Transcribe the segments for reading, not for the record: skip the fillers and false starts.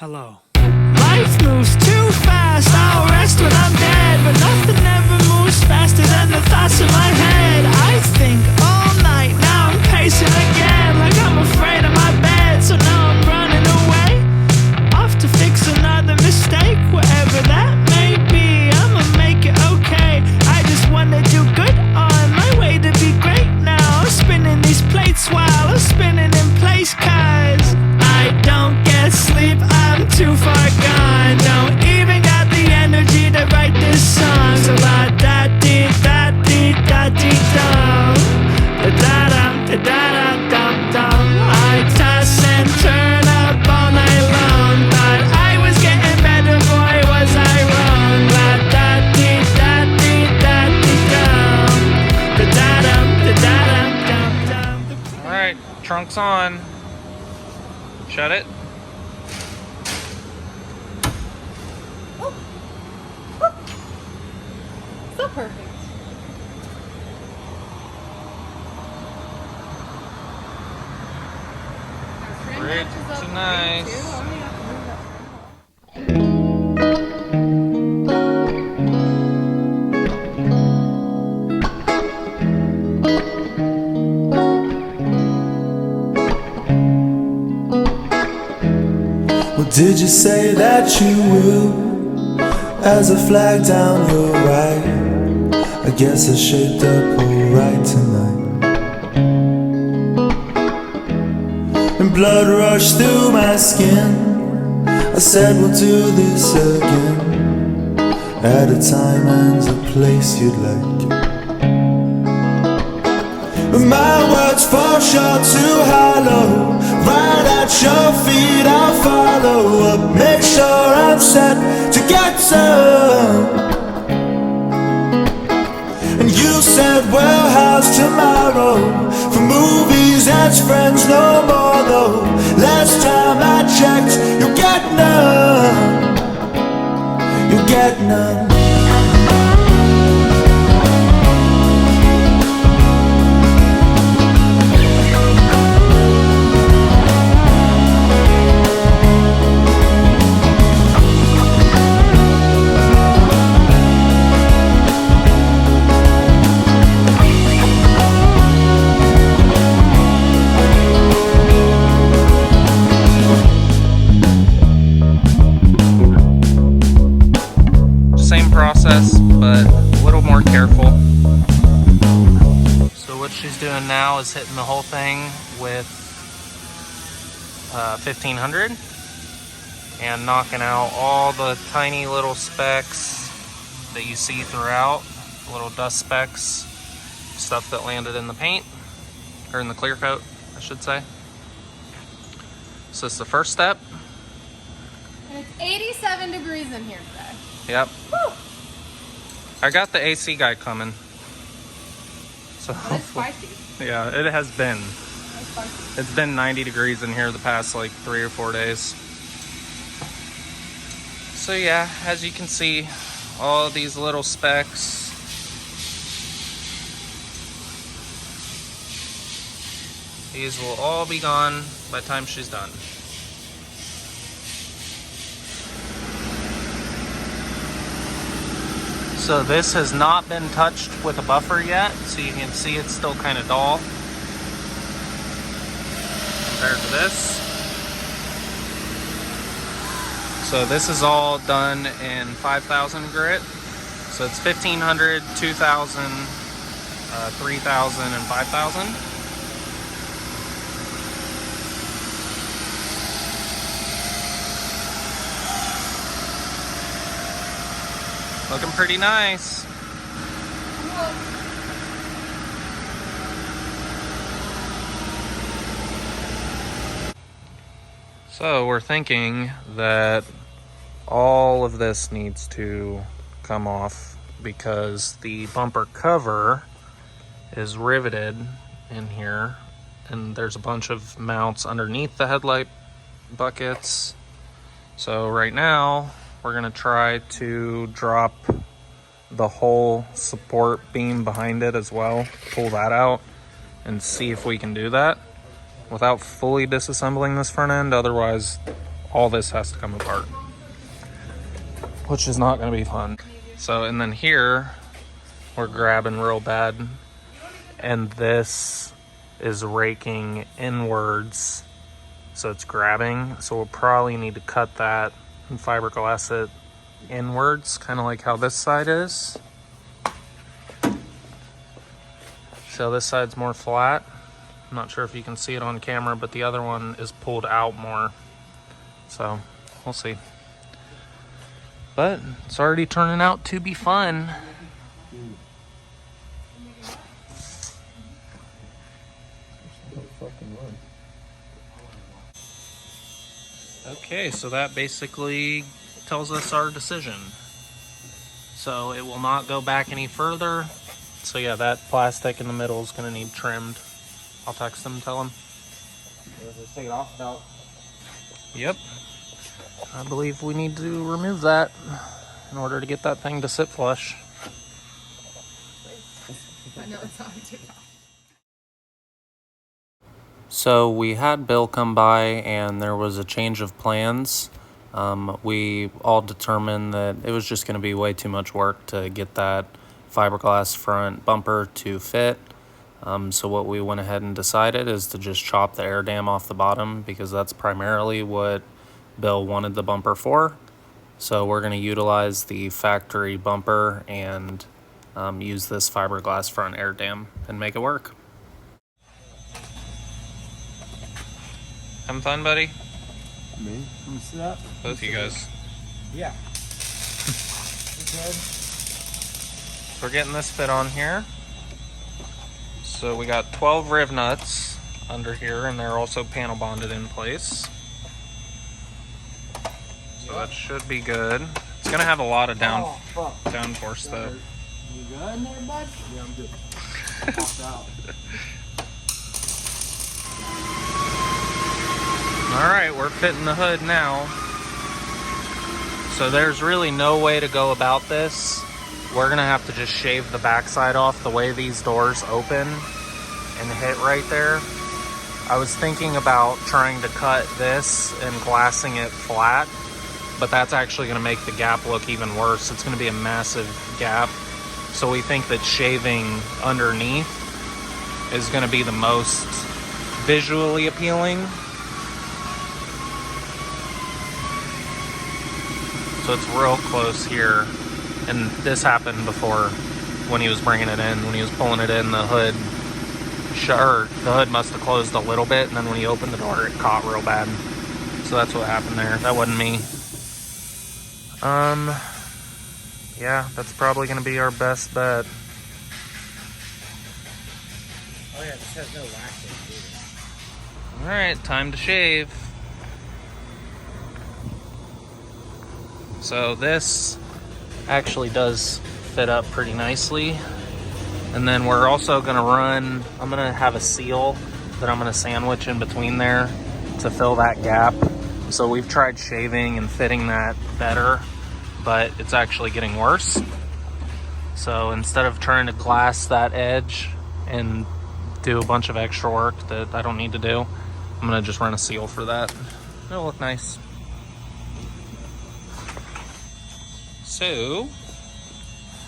Hello. Life moves too fast, I'll rest when I'm dead, but nothing ever moves faster than the thoughts in my head. I think all night, now I'm pacing again, like I'm afraid of my bed, so now I'm running away, off to fix another mistake, whatever that may be, I'ma make it okay. I just wanna do good on my way to be great now, spinning these plates while I'm spinning in place, cause I don't get sleep, I'm too far gone. Don't even got the energy to write this song. So la da dee da dee da dee dum, da da dum da da dum dum dum. I toss and turn up all night long. Thought I was getting better, boy, was I wrong. La da dee da dee da dee dum, da da dum da da dum dum dum. All right, trunk's on. Shut it. So perfect. Pretty nice. Well, did you say that you will? As a flag down your right, I guess I shaped up alright tonight. And blood rushed through my skin. I said we'll do this again, at a time and a place you'd like. But my words fall short too hollow. Right at your feet I'll follow up, make sure I'm set to get some. And you said, well, how's tomorrow? For movies, as friends, no more though. Last time I checked, you'll get none. You'll get none. Process, but a little more careful. So what she's doing now is hitting the whole thing with 1500 and knocking out all the tiny little specks that you see throughout, little dust specks, stuff that landed in the paint, or in the clear coat, I should say. So it's the first step. And it's 87 degrees in here today. Yep. Woo! I got the AC guy coming. So It's spicy. yeah, it has been. It's spicy. It's been 90 degrees in here the past like 3 or 4 days. So yeah, as you can see, all of these little specks. These will all be gone by the time she's done. So this has not been touched with a buffer yet, so you can see it's still kind of dull compared to this. So this is all done in 5,000 grit. So it's 1,500, 2,000, 3,000, and 5,000. Looking pretty nice. So we're thinking that all of this needs to come off because the bumper cover is riveted in here, and there's a bunch of mounts underneath the headlight buckets. So right now we're gonna try to drop the whole support beam behind it as well, pull that out and see if we can do that without fully disassembling this front end. Otherwise, all this has to come apart, which is not going to be fun. So, and then here, we're grabbing real bad, and this is raking inwards, so it's grabbing. So we'll probably need to cut that and fiberglass it inwards, kind of like how this side is. So this side's more flat. I'm not sure if you can see it on camera, but the other one is pulled out more. So we'll see. But it's already turning out to be fun. Okay, so that basically tells us our decision. So it will not go back any further. So yeah, that plastic in the middle is going to need trimmed. I'll text them, tell them. Just take it off about. Yep. I believe we need to remove that in order to get that thing to sit flush. I know it's on too. So we had Bill come by and there was a change of plans. We all determined that it was just going to be way too much work to get that fiberglass front bumper to fit. So what we went ahead and decided is to just chop the air dam off the bottom, because that's primarily what Bill wanted the bumper for. So we're going to utilize the factory bumper and use this fiberglass front air dam and make it work. Having fun, buddy? Me? Let me see that. Both of you guys. Yeah. We're getting this fit on here. So we got 12 riv nuts under here, and they're also panel bonded in place. So that should be good. It's gonna have a lot of downforce though. You good in there, bud? Yeah, I'm good. Popped out. Alright, we're fitting the hood now. So there's really no way to go about this. We're gonna have to just shave the backside off the way these doors open and hit right there. I was thinking about trying to cut this and glassing it flat, but that's actually gonna make the gap look even worse. It's gonna be a massive gap. So we think that shaving underneath is gonna be the most visually appealing. So it's real close here, and this happened before when he was bringing it in. When he was pulling it in, the hood must have closed a little bit, and then when he opened the door, it caught real bad. So that's what happened there. That wasn't me. Yeah, that's probably gonna be our best bet. Oh yeah, this has no wax in it. All right, time to shave. So this actually does fit up pretty nicely. And then we're also gonna I'm gonna have a seal that I'm gonna sandwich in between there to fill that gap. So we've tried shaving and fitting that better, but it's actually getting worse. So instead of trying to glass that edge and do a bunch of extra work that I don't need to do, I'm gonna just run a seal for that. It'll look nice. So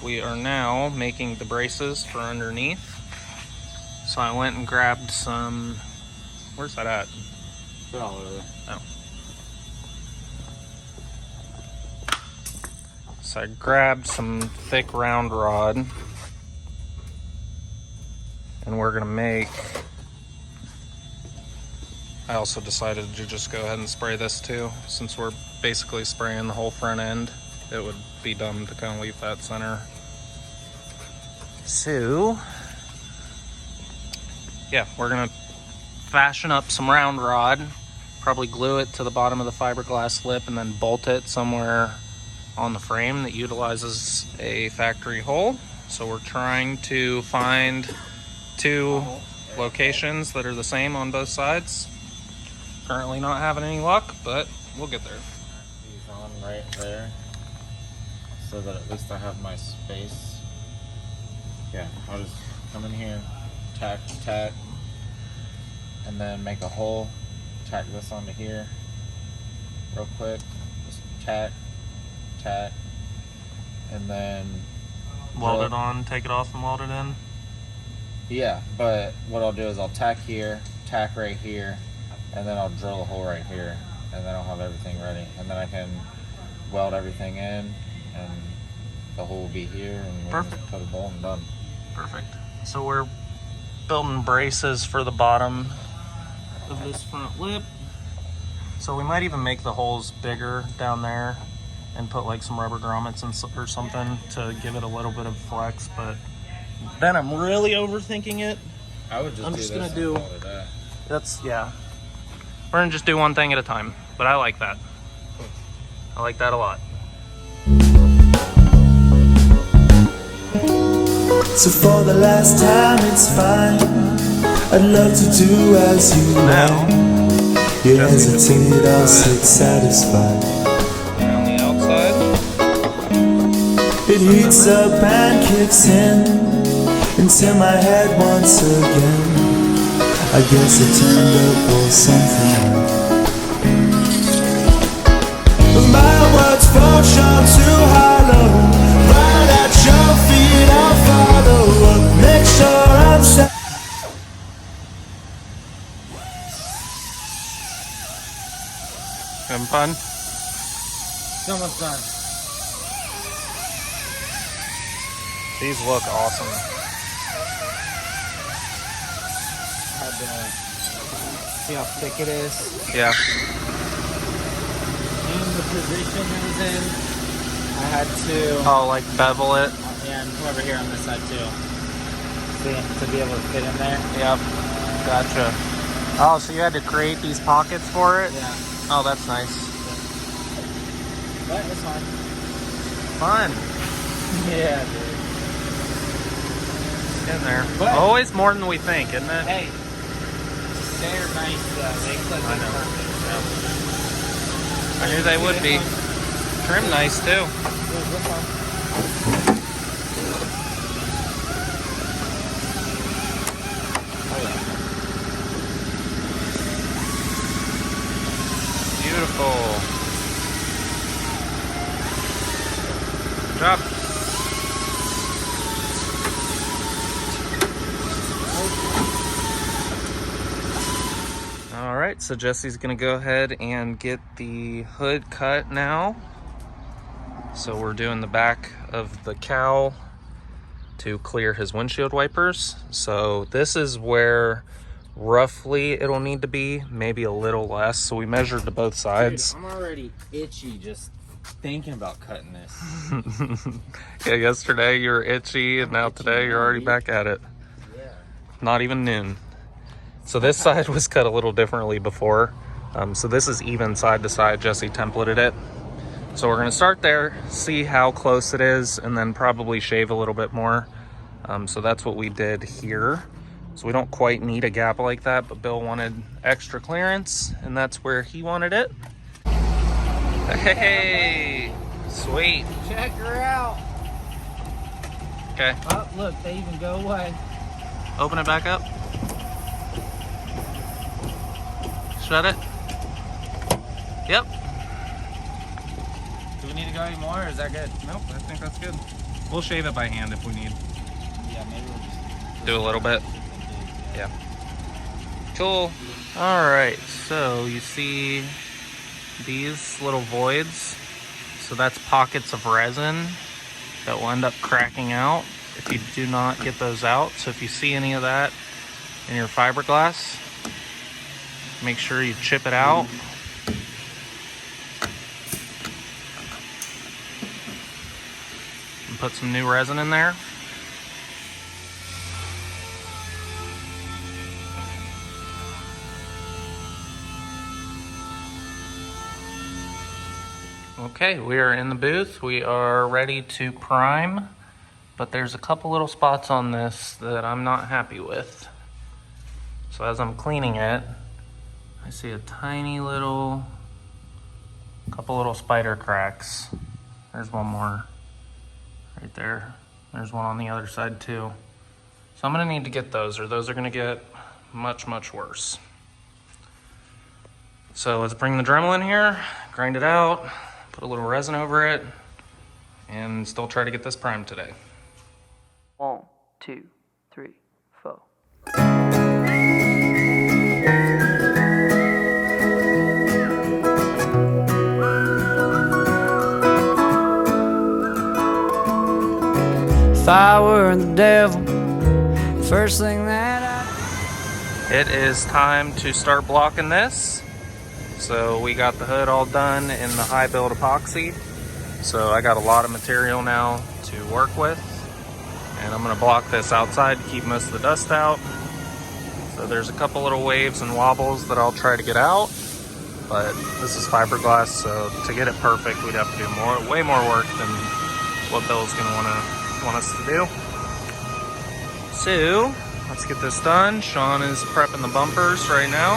we are now making the braces for underneath. So I went and grabbed some, where's that at? Put it all over. Oh. So I grabbed some thick round rod, and we're gonna make, I also decided to just go ahead and spray this too, since we're basically spraying the whole front end. It would be dumb to kind of leave that center. So, yeah, we're gonna fashion up some round rod, probably glue it to the bottom of the fiberglass lip, and then bolt it somewhere on the frame that utilizes a factory hole. So we're trying to find 2 locations that are the same on both sides. Currently not having any luck, but we'll get there. These on right there, so that at least I have my space. Yeah, I'll just come in here, tack, and then make a hole, tack this onto here, real quick. Just tack, and then Weld drill. it on, take it off and weld it in. Yeah, but what I'll do is I'll tack here, tack right here, and then I'll drill a hole right here, and then I'll have everything ready, and then I can weld everything in, and the hole will be here, and we'll just put a bolt and done. Perfect. So we're building braces for the bottom of this front lip. So we might even make the holes bigger down there and put like some rubber grommets or something to give it a little bit of flex, but then I'm really overthinking it. I would just I'm do just this gonna and do- call it that. That's, yeah. We're gonna just do one thing at a time, but I like that. I like that a lot. So for the last time, it's fine. I'd love to do as you Now, like. You hesitate, I'll sit satisfied. around the outside. It heats up and kicks in into my head once again. I guess it turned up or something. My words fall short too hollow. Right at your feet, I'll follow up. Make sure I'm set. Having fun? It's almost done. These look awesome. Had to see how thick it is. Yeah. And the position it was in, I had to, Oh, like bevel it. and come over here on this side too. See, to be able to fit in there. Yep. Gotcha. Oh, so you had to create these pockets for it? Yeah. Oh, that's nice. But it's fine. Fun. Yeah, dude. In there. But- Always more than we think, isn't it? Hey, they're nice. They clip I in know. perfect. I knew they would be. Trim nice too. Yeah, this one. Oh yeah. Beautiful. Good job. All right, so Jesse's gonna go ahead and get the hood cut now. So we're doing the back of the cowl to clear his windshield wipers. So this is where roughly it'll need to be, maybe a little less. So we measured to both sides. Dude, I'm already itchy just thinking about cutting this. Yeah, yesterday you were itchy and now today you're already back at it. Yeah. Not even noon. So this side was cut a little differently before. So this is even side to side. Jesse templated it. So we're gonna start there, see how close it is, and then probably shave a little bit more. So that's what we did here. So we don't quite need a gap like that, but Bill wanted extra clearance, and that's where he wanted it. Hey, sweet. Check her out. Okay, Oh, look, they even go away. open it back up. Shut it. Yep. Do we need to go any more, or is that good? Nope, I think that's good. We'll shave it by hand if we need. Yeah, maybe we'll just Do a little bit. Yeah. Cool. All right, so you see these little voids. So that's pockets of resin that will end up cracking out if you do not get those out. So if you see any of that in your fiberglass, make sure you chip it out. And put some new resin in there. Okay, we are in the booth. We are ready to prime, but there's a couple little spots on this that I'm not happy with. So as I'm cleaning it, I see a tiny little, couple little spider cracks. There's one more right there. There's one on the other side too. So I'm gonna need to get those, or those are gonna get much, much worse. So let's bring the Dremel in here, grind it out, put a little resin over it, and still try to get this primed today. 1, 2, 3, 4. If I were the devil, first thing that It is time to start blocking this. So we got the hood all done in the high build epoxy. So I got a lot of material now to work with. And I'm gonna block this outside to keep most of the dust out. So there's a couple little waves and wobbles that I'll try to get out. But this is fiberglass, so to get it perfect, we'd have to do way more work than what Bill's gonna want us to do. So let's get this done. Sean is prepping the bumpers right now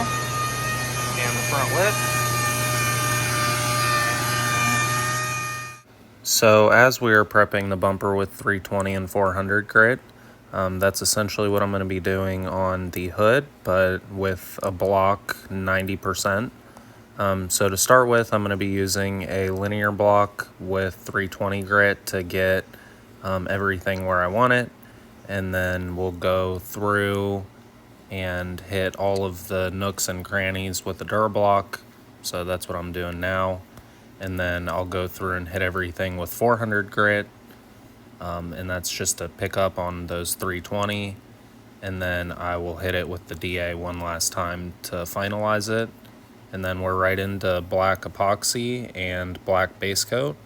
and the front lip. So as we are prepping the bumper with 320 and 400 grit, that's essentially what I'm going to be doing on the hood, but with a block 90%. So to start with, I'm going to be using a linear block with 320 grit to get everything where I want it. And then we'll go through and hit all of the nooks and crannies with the Durablock. So that's what I'm doing now. And then I'll go through and hit everything with 400 grit. And that's just to pick up on those 320. And then I will hit it with the DA one last time to finalize it. And then we're right into black epoxy and black base coat.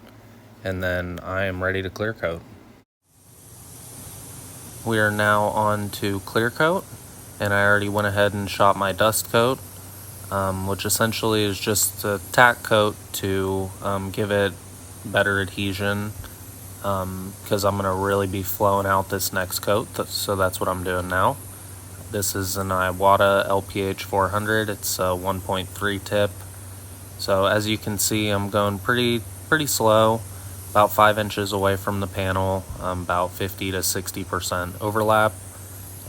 And then I am ready to clear coat. We are now on to clear coat, and I already went ahead and shot my dust coat, which essentially is just a tack coat to give it better adhesion, because I'm going to really be flowing out this next coat, so that's what I'm doing now. This is an Iwata LPH 400. It's a 1.3 tip. So as you can see, I'm going pretty slow. About 5 inches away from the panel, about 50 to 60% overlap,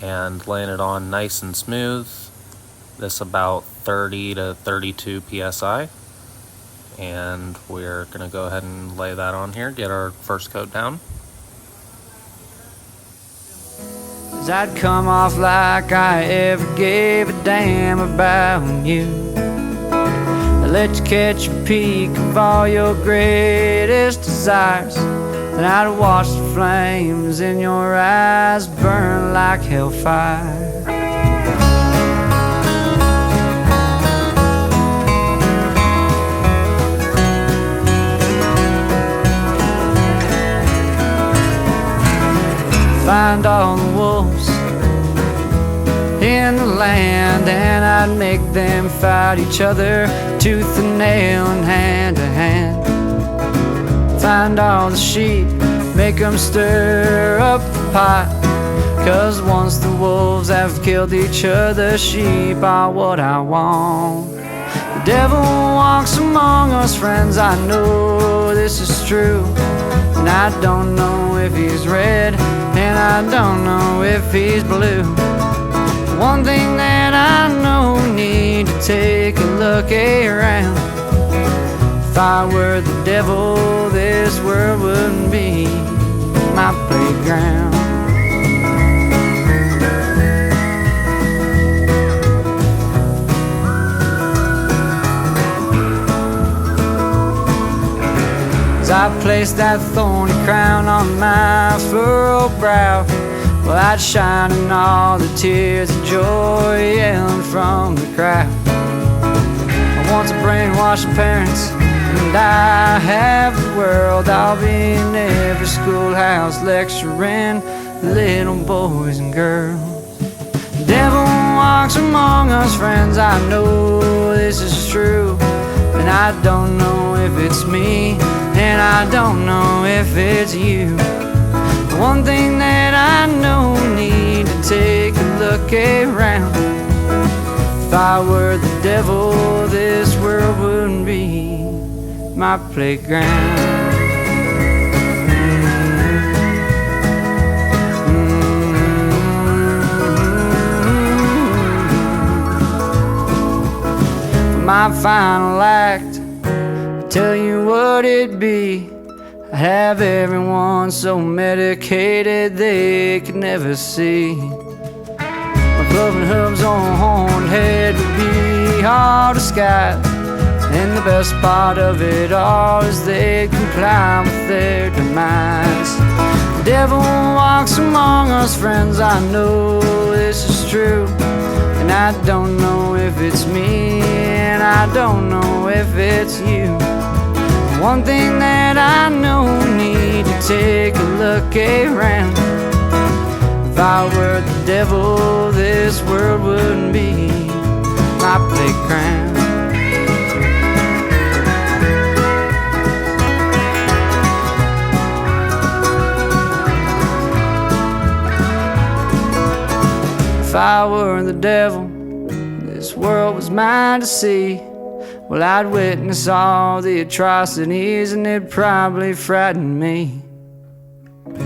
and laying it on nice and smooth. This about 30 to 32 psi, and we're gonna go ahead and lay that on here, get our first coat down. 'cause I'd come off like I ever gave a damn about you. I let you catch a peek of all your greatest desires. Then I'd watch the flames in your eyes burn like hellfire. Find all the wolves in the land, and I'd make them fight each other tooth and nail and hand to hand. Find all the sheep, make them stir up the pot, 'cause once the wolves have killed each other, sheep are what I want. The devil walks among us, friends, I know this is true. And I don't know if he's red, and I don't know if he's blue. One thing that I know, we need to take a look around. If I were the devil, this world wouldn't be my playground. As I placed that thorny crown on my furrowed brow, well, I'd shine in all the tears of joy yelling from the crowd. I want to brainwash the parents, and I have the world. I'll be in every schoolhouse lecturing little boys and girls. The devil walks among us, friends, I know this is true. And I don't know if it's me, and I don't know if it's you. One thing that I know, we need to take a look around. If I were the devil, this world wouldn't be my playground. My final act tell you what it'd be. I have everyone so medicated they could never see. My clubbing hubs on horned head would be all disguised, and the best part of it all is they comply with their demise. The devil walks among us, friends, I know this is true. And I don't know if it's me, and I don't know if it's you. One thing that I know, we need to take a look around. If I were the devil, this world wouldn't be my playground. If I were the devil, this world was mine to see. Well, I'd witness all the atrocities and it'd probably frighten me.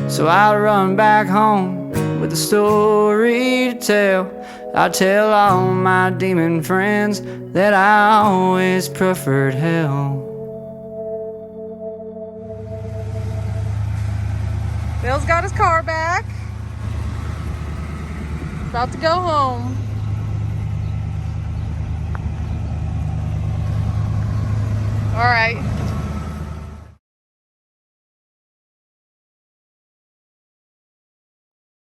So I'd run back home with a story to tell. I'd tell all my demon friends that I always preferred hell. Bill's got his car back. About to go home. All right.